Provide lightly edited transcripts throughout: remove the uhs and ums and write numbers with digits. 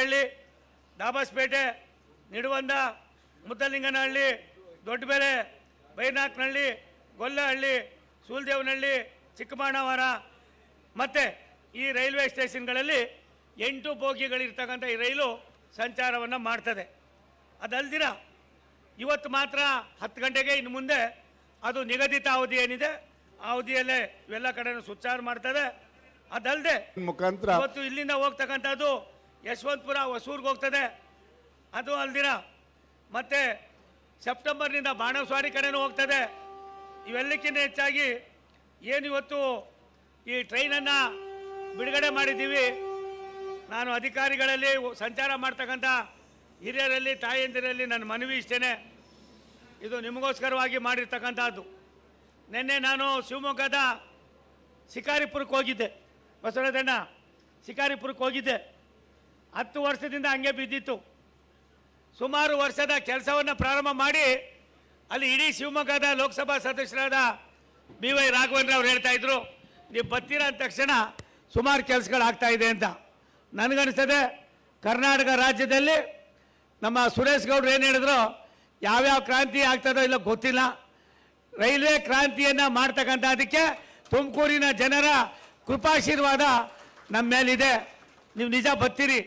ತೀರ್ಥಹಳ್ಳಿ, ದಾಬಸ್ಪೇಟೆ, ನಿಡುವಂದ, ಮುದ್ದಲಿಂಗನಹಳ್ಳಿ, ದೊಡ್ಡಬೆಲೆ, ಬೈನಾಕ್ನಹಳ್ಳಿ, ಗೊಲ್ಲಹಳ್ಳಿ, ಸೂಲ್ದೇವನಹಳ್ಳಿ, ಚಿಕ್ಕಬಾಣಾವರ ಮತ್ತು ಈ ರೈಲ್ವೆ ಸ್ಟೇಷನ್ಗಳಲ್ಲಿ 8 ಬೋಗಿಗಳಿರ್ತಕ್ಕಂಥ ಈ ರೈಲು ಸಂಚಾರವನ್ನು ಮಾಡ್ತದೆ. ಅದಲ್ದಿರ ಇವತ್ತು ಮಾತ್ರ 10 ಗಂಟೆಗೆ, ಇನ್ನು ಮುಂದೆ ಅದು ನಿಗದಿತ ಅವಧಿ ಏನಿದೆ ಆ ಅವಧಿಯಲ್ಲೇ ಇವೆಲ್ಲ ಕಡೆನೂ ಸುಚಾರ ಮಾಡ್ತದೆ. ಅದಲ್ಲದೆ ಮುಖಾಂತರ ಇವತ್ತು ಇಲ್ಲಿಂದ ಹೋಗ್ತಕ್ಕಂಥದ್ದು ಯಶವಂತಪುರ ಹೊಸೂರ್ಗೆ ಹೋಗ್ತದೆ. ಅದು ಅಲ್ದಿರ ಮತ್ತು ಸೆಪ್ಟೆಂಬರ್ನಿಂದ ಬಾಣಸ್ವಾಡಿ ಕಡೆನೂ ಹೋಗ್ತದೆ. ಇವೆಲ್ಲಕ್ಕಿಂತ ಹೆಚ್ಚಾಗಿ ಏನು ಇವತ್ತು ಈ ಟ್ರೈನನ್ನು ಬಿಡುಗಡೆ ಮಾಡಿದ್ದೀವಿ, ನಾನು ಅಧಿಕಾರಿಗಳಲ್ಲಿ ಸಂಚಾರ ಮಾಡ್ತಕ್ಕಂಥ ಹಿರಿಯರಲ್ಲಿ, ತಾಯಂದಿರಲ್ಲಿ ನನ್ನ ಮನವಿ ಇಷ್ಟೇ, ಇದು ನಿಮಗೋಸ್ಕರವಾಗಿ ಮಾಡಿರ್ತಕ್ಕಂಥದ್ದು. ನಿನ್ನೆ ನಾನು ಶಿವಮೊಗ್ಗದ ಶಿಕಾರಿಪುರಕ್ಕೆ ಹೋಗಿದ್ದೆ, ಬಸವರಾಜಣ್ಣ ಶಿಕಾರಿಪುರಕ್ಕೆ ಹೋಗಿದ್ದೆ. 10 ವರ್ಷದಿಂದ ಹಂಗೆ ಬಿದ್ದಿತ್ತು. ಸುಮಾರು ವರ್ಷದ ಕೆಲಸವನ್ನು ಪ್ರಾರಂಭ ಮಾಡಿ ಅಲ್ಲಿ ಇಡೀ ಶಿವಮೊಗ್ಗದ ಲೋಕಸಭಾ ಸದಸ್ಯರಾದ BY ರಾಘವೇಂದ್ರ ಅವ್ರು ಹೇಳ್ತಾಯಿದ್ರು, ನೀವು ಬರ್ತೀರ ಅಂದ ತಕ್ಷಣ ಸುಮಾರು ಕೆಲಸಗಳಾಗ್ತಾ ಇದೆ ಅಂತ. ನನಗನ್ನಿಸ್ತದೆ ಕರ್ನಾಟಕ ರಾಜ್ಯದಲ್ಲಿ ನಮ್ಮ ಸುರೇಶ್ ಗೌಡ್ರು ಏನು ಹೇಳಿದ್ರು, ಯಾವ್ಯಾವ ಕ್ರಾಂತಿ ಆಗ್ತದೋ ಇಲ್ಲ ಗೊತ್ತಿಲ್ಲ, ರೈಲ್ವೆ ಕ್ರಾಂತಿಯನ್ನು ಮಾಡ್ತಕ್ಕಂಥದ್ದಕ್ಕೆ ತುಮಕೂರಿನ ಜನರ ಕೃಪಾಶೀರ್ವಾದ ನಮ್ಮ ಮೇಲಿದೆ. ನೀವು ನಿಜ ಬರ್ತೀರಿ.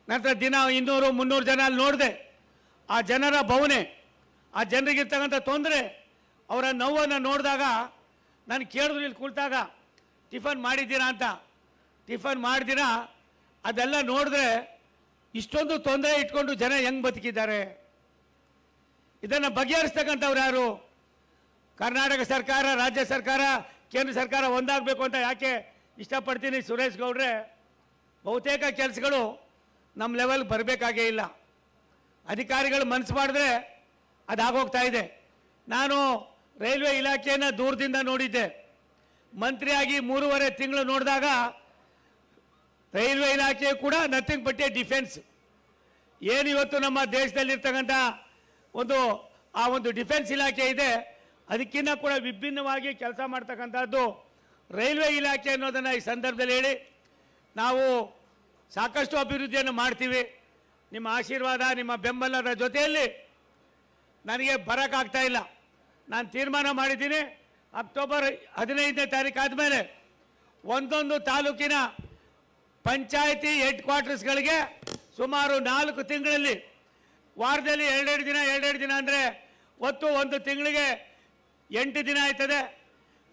ನಂತರ ದಿನ 200-300 ಜನ ಅಲ್ಲಿ ನೋಡಿದೆ. ಆ ಜನರ ಭಾವನೆ, ಆ ಜನರಿಗಿರ್ತಕ್ಕಂಥ ತೊಂದರೆ, ಅವರ ನೋವನ್ನು ನೋಡಿದಾಗ ನಾನು ಕೇಳಿದ್ರು, ಇಲ್ಲಿ ಕುಳಿತಾಗ ಟಿಫನ್ ಮಾಡಿದ್ದೀರಾ ಅಂತ. ಟಿಫನ್ ಮಾಡಿದಿರಾ ಅದೆಲ್ಲ ನೋಡಿದ್ರೆ ಇಷ್ಟೊಂದು ತೊಂದರೆ ಇಟ್ಕೊಂಡು ಜನ ಹೆಂಗೆ ಬದುಕಿದ್ದಾರೆ? ಇದನ್ನು ಬಗೆಹರಿಸ್ತಕ್ಕಂಥವ್ರು ಯಾರು? ಕರ್ನಾಟಕ ಸರ್ಕಾರ, ರಾಜ್ಯ ಸರ್ಕಾರ, ಕೇಂದ್ರ ಸರ್ಕಾರ ಒಂದಾಗಬೇಕು ಅಂತ ಯಾಕೆ ಇಷ್ಟಪಡ್ತೀನಿ ಸುರೇಶ್ ಗೌಡ್ರೆ, ಬಹುತೇಕ ಕೆಲಸಗಳು ನಮ್ಮ ಲೆವೆಲ್ ಬರಬೇಕಾಗೇ ಇಲ್ಲ. ಅಧಿಕಾರಿಗಳು ಮನಸ್ಸು ಮಾಡಿದ್ರೆ ಅದಾಗೋಗ್ತಾ ಇದೆ. ನಾನು ರೈಲ್ವೆ ಇಲಾಖೆಯನ್ನು ದೂರದಿಂದ ನೋಡಿದ್ದೆ. ಮಂತ್ರಿಯಾಗಿ 3.5 ತಿಂಗಳು ನೋಡಿದಾಗ ರೈಲ್ವೆ ಇಲಾಖೆ ಕೂಡ ನಥಿಂಗ್ ಬಟ್ ಎ ಡಿಫೆನ್ಸ್. ಏನು ಇವತ್ತು ನಮ್ಮ ದೇಶದಲ್ಲಿರ್ತಕ್ಕಂಥ ಆ ಒಂದು ಡಿಫೆನ್ಸ್ ಇಲಾಖೆ ಇದೆ, ಅದಕ್ಕಿಂತ ಕೂಡ ವಿಭಿನ್ನವಾಗಿ ಕೆಲಸ ಮಾಡ್ತಕ್ಕಂಥದ್ದು ರೈಲ್ವೆ ಇಲಾಖೆ ಅನ್ನೋದನ್ನು ಈ ಸಂದರ್ಭದಲ್ಲಿ ಹೇಳಿ, ನಾವು ಸಾಕಷ್ಟು ಅಭಿವೃದ್ಧಿಯನ್ನು ಮಾಡ್ತೀವಿ. ನಿಮ್ಮ ಆಶೀರ್ವಾದ, ನಿಮ್ಮ ಬೆಂಬಲದ ಜೊತೆಯಲ್ಲಿ ನನಗೆ ಬರೋಕ್ಕಾಗ್ತಾ ಇಲ್ಲ. ನಾನು ತೀರ್ಮಾನ ಮಾಡಿದ್ದೀನಿ, ಅಕ್ಟೋಬರ್ 15ನೇ ತಾರೀಕು ಆದಮೇಲೆ ಒಂದೊಂದು ತಾಲೂಕಿನ ಪಂಚಾಯಿತಿ ಹೆಡ್ ಕ್ವಾರ್ಟರ್ಸ್ಗಳಿಗೆ ಸುಮಾರು 4 ತಿಂಗಳಲ್ಲಿ, ವಾರದಲ್ಲಿ 2 ದಿನ ಅಂದರೆ ಒಟ್ಟು 1 ತಿಂಗಳಿಗೆ 8 ದಿನ ಆಯ್ತದೆ,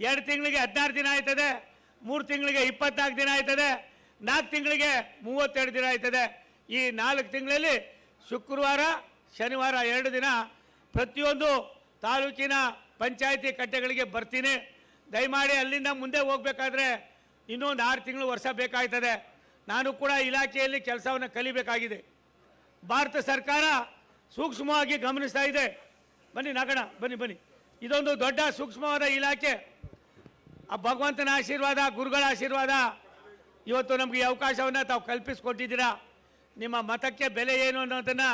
2 ತಿಂಗಳಿಗೆ 16 ದಿನ ಆಯ್ತದೆ, 3 ತಿಂಗಳಿಗೆ 24 ದಿನ ಆಯ್ತದೆ, 4 ತಿಂಗಳಿಗೆ 32 ದಿನ ಆಯ್ತದೆ. ಈ 4 ತಿಂಗಳಲ್ಲಿ ಶುಕ್ರವಾರ, ಶನಿವಾರ 2 ದಿನ ಪ್ರತಿಯೊಂದು ತಾಲೂಕಿನ ಪಂಚಾಯಿತಿ ಕಟ್ಟೆಗಳಿಗೆ ಬರ್ತೀನಿ. ದಯಮಾಡಿ ಅಲ್ಲಿಂದ ಮುಂದೆ ಹೋಗಬೇಕಾದ್ರೆ ಇನ್ನೊಂದು 6 ತಿಂಗಳು ವರ್ಷ ಬೇಕಾಯ್ತದೆ. ನಾನು ಕೂಡ ಇಲಾಖೆಯಲ್ಲಿ ಕೆಲಸವನ್ನು ಕಲಿಬೇಕಾಗಿದೆ. ಭಾರತ ಸರ್ಕಾರ ಸೂಕ್ಷ್ಮವಾಗಿ ಗಮನಿಸ್ತಾ ಇದೆ. ಬನ್ನಿ ನಾಗಣ್ಣ, ಬನ್ನಿ. ಇದೊಂದು ದೊಡ್ಡ ಸೂಕ್ಷ್ಮವಾದ ಇಲಾಖೆ. ಆ ಭಗವಂತನ ಆಶೀರ್ವಾದ, ಗುರುಗಳ ಆಶೀರ್ವಾದ, ಇವತ್ತು ನಮಗೆ ಈ ಅವಕಾಶವನ್ನು ತಾವು ಕಲ್ಪಿಸಿಕೊಟ್ಟಿದ್ದೀರಾ. ನಿಮ್ಮ ಮತಕ್ಕೆ ಬೆಲೆ ಏನು ಅನ್ನೋದನ್ನು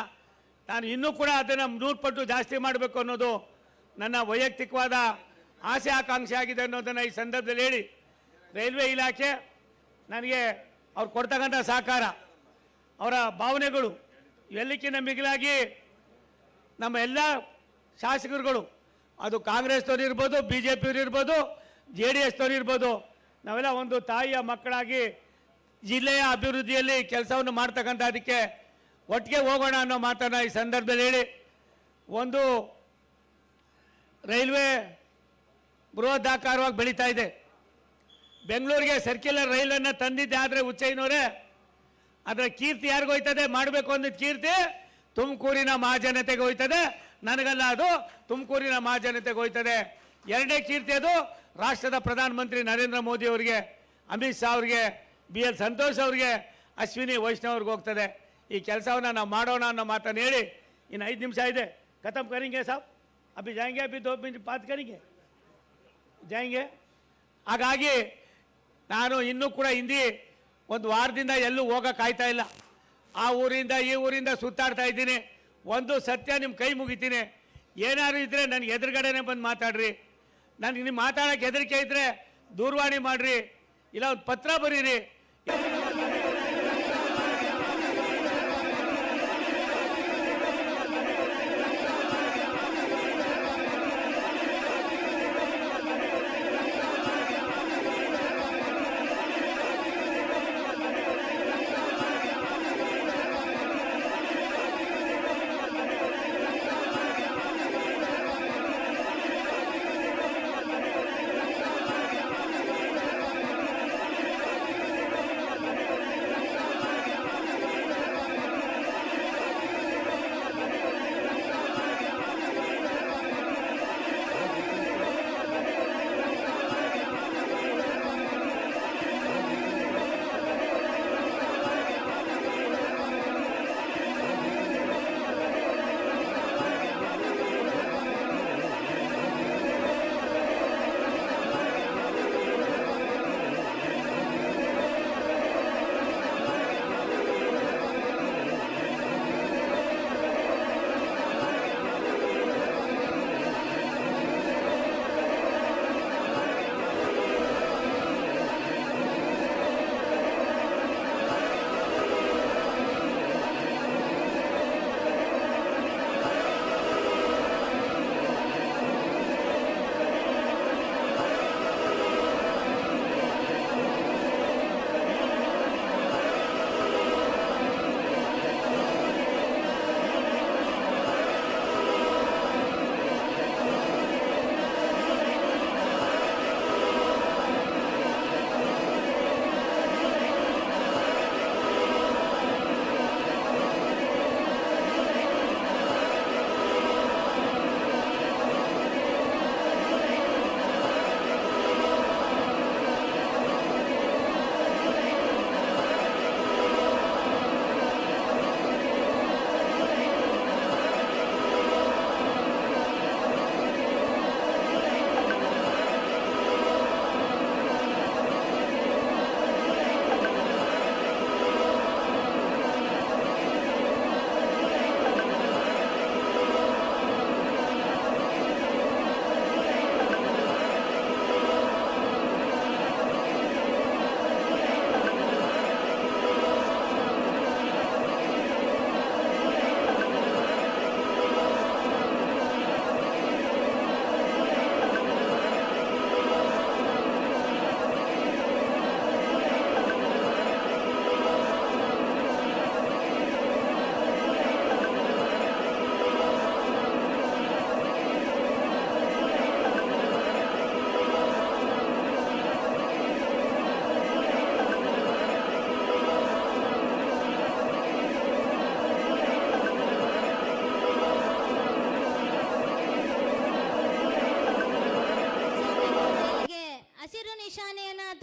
ನಾನು ಇನ್ನೂ ಕೂಡ ಅದನ್ನು 100 ಪಟ್ಟು ಜಾಸ್ತಿ ಮಾಡಬೇಕು ಅನ್ನೋದು ನನ್ನ ವೈಯಕ್ತಿಕವಾದ ಆಸೆ ಆಕಾಂಕ್ಷೆ ಆಗಿದೆ ಅನ್ನೋದನ್ನು ಈ ಸಂದರ್ಭದಲ್ಲಿ ಹೇಳಿ, ರೈಲ್ವೆ ಇಲಾಖೆ ನನಗೆ ಅವ್ರು ಕೊಡ್ತಕ್ಕಂಥ ಸಹಕಾರ, ಅವರ ಭಾವನೆಗಳು ಎಲ್ಲಕ್ಕಿಂತ ಮಿಗಿಲಾಗಿ ನಮ್ಮ ಎಲ್ಲ ಶಾಸಕರುಗಳು, ಅದು ಕಾಂಗ್ರೆಸ್ನವ್ರು ಇರ್ಬೋದು, BJಪಿಯವರು ಇರ್ಬೋದು, JDSನವ್ರು ಇರ್ಬೋದು, ನಾವೆಲ್ಲ ಒಂದು ತಾಯಿಯ ಮಕ್ಕಳಾಗಿ ಜಿಲ್ಲೆಯ ಅಭಿವೃದ್ಧಿಯಲ್ಲಿ ಕೆಲಸವನ್ನು ಮಾಡ್ತಕ್ಕಂಥ ಅದಕ್ಕೆ ಒಟ್ಟಿಗೆ ಹೋಗೋಣ ಅನ್ನೋ ಮಾತನ್ನು ಈ ಸಂದರ್ಭದಲ್ಲಿ ಹೇಳಿ, ಒಂದು ರೈಲ್ವೆ ಬೃಹದಾಕಾರವಾಗಿ ಬೆಳೀತಾ ಇದೆ. ಬೆಂಗಳೂರಿಗೆ ಸರ್ಕ್ಯುಲರ್ ರೈಲನ್ನು ತಂದಿದ್ದೆ, ಆದರೆ ಉಚ್ಚೈನವರೇ ಅದರ ಕೀರ್ತಿ ಯಾರಿಗೂ ಹೋಯ್ತದೆ? ಮಾಡಬೇಕು ಅಂದಿದ್ದ ಕೀರ್ತಿ ತುಮಕೂರಿನ ಮಹಾಜನತೆಗೆ ಹೋಯ್ತದೆ, ನನಗಲ್ಲ, ಅದು ತುಮಕೂರಿನ ಮಹಾಜನತೆಗೆ ಹೋಯ್ತದೆ. 2ನೇ ಕೀರ್ತಿ ಅದು ರಾಷ್ಟ್ರದ ಪ್ರಧಾನಮಂತ್ರಿ ನರೇಂದ್ರ ಮೋದಿ ಅವರಿಗೆ, ಅಮಿತ್ ಶಾ ಅವರಿಗೆ, BL ಸಂತೋಷ್ ಅವರಿಗೆ, ಅಶ್ವಿನಿ ವೈಷ್ಣವ್ ಅವ್ರಿಗೆ ಹೋಗ್ತದೆ. ಈ ಕೆಲಸವನ್ನು ನಾವು ಮಾಡೋಣ ಅನ್ನೋ ಮಾತನ್ನು ಹೇಳಿ, ಇನ್ನು 5 ನಿಮಿಷ ಇದೆ, ಖತಮ್ ಕರೆಂಗೆ ಸಾಬ್, ಅಭಿ ಜಾಯಂಗೆ, ಅಭಿ 2 ಮಿನಿಟ್ ಬಾತ್ ಕರೆಂಗೆ, ಜಾಯಂಗೆ. ಹಾಗಾಗಿ ನಾನು ಇನ್ನೂ ಕೂಡ ಹಿಂದಿ ಒಂದು ವಾರದಿಂದ ಎಲ್ಲೂ ಹೋಗೋಕ್ಕಾಯ್ತಾ ಇಲ್ಲ. ಆ ಊರಿಂದ ಈ ಊರಿಂದ ಸುತ್ತಾಡ್ತಾ ಇದ್ದೀನಿ. ಒಂದು ಸತ್ಯ ನಿಮ್ಮ ಕೈ ಮುಗಿತೀನಿ, ಏನಾದ್ರು ಇದ್ದರೆ ನನಗೆ ಎದುರುಗಡೆನೇ ಬಂದು ಮಾತಾಡ್ರಿ. ನನಗೆ ನೀವು ಮಾತಾಡೋಕ್ಕೆ ಹೆದರಿಕೆ ಇದ್ದರೆ ದೂರವಾಣಿ ಮಾಡಿರಿ, ಇಲ್ಲ ಒಂದು ಪತ್ರ ಬರೀರಿ.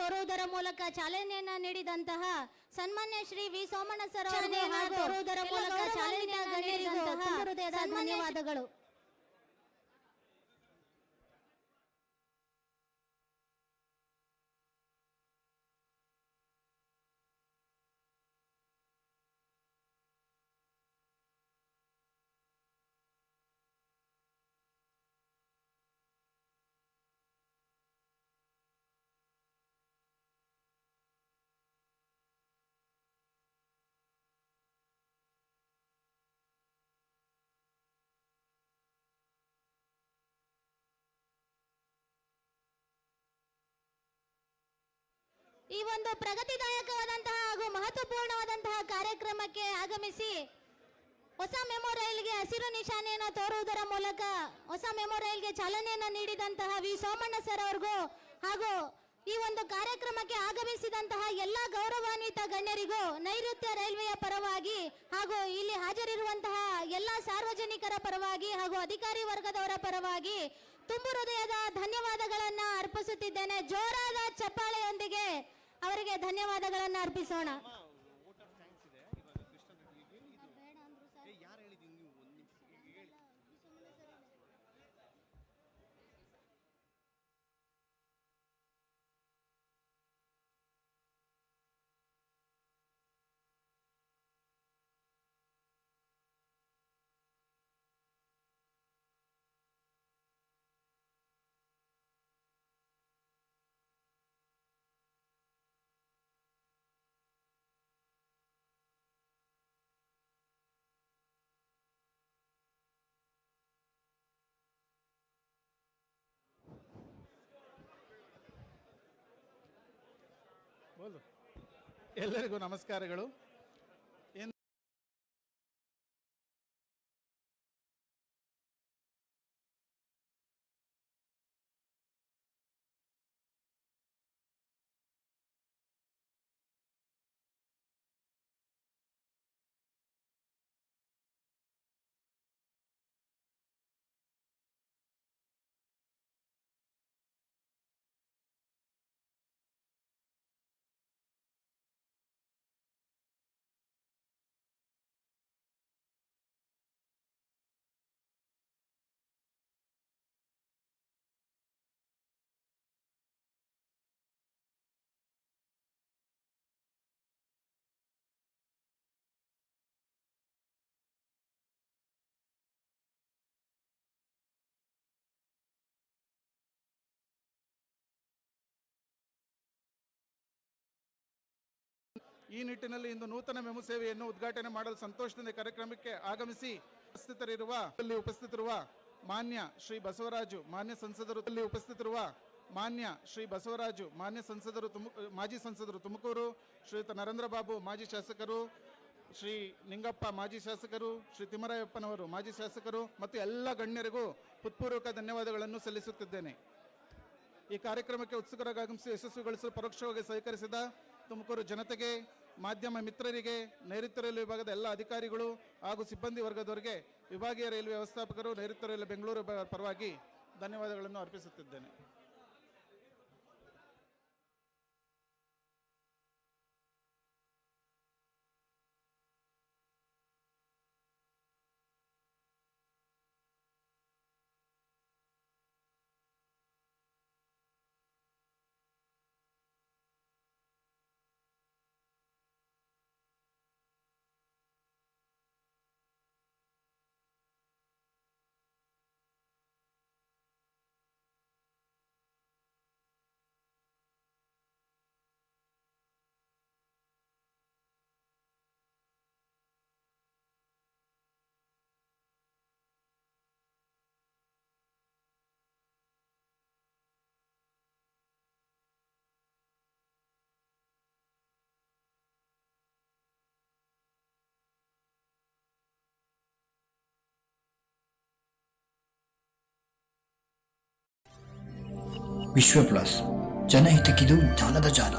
ತೋರುವುದರ ಮೂಲಕ ಚಾಲನೆಯನ್ನ ನೀಡಿದಂತಹ ಸನ್ಮಾನ್ಯ ಶ್ರೀ ವಿ ಸೋಮಣ್ಣ ಸರ್ ಅವರಿಗೆ ತೋರುವುದರ ಮೂಲಕ ಚಾಲನೆಯನ್ನ ನೀಡಿದಂತಹ ಹೃದಯದ ಧನ್ಯವಾದಗಳು. ಈ ಒಂದು ಪ್ರಗತಿದಾಯಕವಾದಂತಹ ಹಾಗೂ ಮಹತ್ವಪೂರ್ಣವಾದಂತಹ ಕಾರ್ಯಕ್ರಮಕ್ಕೆ ಆಗಮಿಸಿ ಹೊಸ ಮೆಮೊ ರೈಲ್ಗೆ ಹಸಿರು ನಿಶಾನೆಯನ್ನು ತೋರುವುದರ ಮೂಲಕ ಹೊಸ ಮೆಮೊ ರೈಲ್ಗೆ ಚಾಲನೆಯನ್ನು ನೀಡಿದಂತಹ ವಿ ಸೋಮಣ್ಣ ಸರ್ ಅವ್ರಿಗೂ ಹಾಗೂ ಈ ಒಂದು ಕಾರ್ಯಕ್ರಮಕ್ಕೆ ಆಗಮಿಸಿದಂತಹ ಎಲ್ಲ ಗೌರವಾನ್ವಿತ ಗಣ್ಯರಿಗೂ ನೈಋತ್ಯ ರೈಲ್ವೆಯ ಪರವಾಗಿ ಹಾಗೂ ಇಲ್ಲಿ ಹಾಜರಿರುವಂತಹ ಎಲ್ಲ ಸಾರ್ವಜನಿಕರ ಪರವಾಗಿ ಹಾಗೂ ಅಧಿಕಾರಿ ವರ್ಗದವರ ಪರವಾಗಿ ತುಂಬು ಹೃದಯದ ಧನ್ಯವಾದಗಳನ್ನ ಅರ್ಪಿಸುತ್ತಿದ್ದೇನೆ. ಜೋರಾದ ಚಪ್ಪಾಳೆಯೊಂದಿಗೆ ಅವರಿಗೆ ಧನ್ಯವಾದಗಳನ್ನು ಅರ್ಪಿಸೋಣ. ಎಲ್ಲರಿಗೂ ನಮಸ್ಕಾರಗಳು. ಈ ನಿಟ್ಟಿನಲ್ಲಿ ಇಂದು ನೂತನ ಮೆಮು ಸೇವೆಯನ್ನು ಉದ್ಘಾಟನೆ ಮಾಡಲು ಸಂತೋಷದಿಂದ ಕಾರ್ಯಕ್ರಮಕ್ಕೆ ಆಗಮಿಸಿ ಉಪಸ್ಥಿತರಿರುವ ಮಾನ್ಯ ಶ್ರೀ ಬಸವರಾಜು ಮಾನ್ಯ ಸಂಸದರು ಮಾನ್ಯ ಶ್ರೀ ಬಸವರಾಜು ಮಾನ್ಯ ಸಂಸದರು ಮಾಜಿ ಸಂಸದರು ತುಮಕೂರು, ಶ್ರೀಯುತ ನರೇಂದ್ರ ಬಾಬು ಮಾಜಿ ಶಾಸಕರು, ಶ್ರೀ ನಿಂಗಪ್ಪ ಮಾಜಿ ಶಾಸಕರು, ಶ್ರೀ ತಿಮ್ಮರಾಯಪ್ಪನವರು ಮಾಜಿ ಶಾಸಕರು ಮತ್ತು ಎಲ್ಲ ಗಣ್ಯರಿಗೂ ಹೃತ್ಪೂರ್ವಕ ಧನ್ಯವಾದಗಳನ್ನು ಸಲ್ಲಿಸುತ್ತಿದ್ದೇನೆ. ಈ ಕಾರ್ಯಕ್ರಮಕ್ಕೆ ಉತ್ಸುಕರಾಗಿ ಆಗಮಿಸಿ ಯಶಸ್ವಿಗೊಳಿಸಲು ಪರೋಕ್ಷವಾಗಿ ಸಹಕರಿಸಿದ ತುಮಕೂರು ಜನತೆಗೆ, ಮಾಧ್ಯಮ ಮಿತ್ರರಿಗೆ, ನೈಋತ್ಯ ರೈಲ್ವೆ ವಿಭಾಗದ ಎಲ್ಲ ಅಧಿಕಾರಿಗಳು ಹಾಗೂ ಸಿಬ್ಬಂದಿ ವರ್ಗದವರಿಗೆ ವಿಭಾಗೀಯ ರೈಲ್ವೆ ವ್ಯವಸ್ಥಾಪಕರು, ನೈಋತ್ಯ ರೈಲ್ವೆ ಬೆಂಗಳೂರು ಪರವಾಗಿ ಧನ್ಯವಾದಗಳನ್ನು ಅರ್ಪಿಸುತ್ತಿದ್ದೇನೆ. ವಿಶ್ವ ಪ್ಲಸ್, ಜನಹಿತಕ್ಕಿದು ಜಾಲದ ಜಾಲ.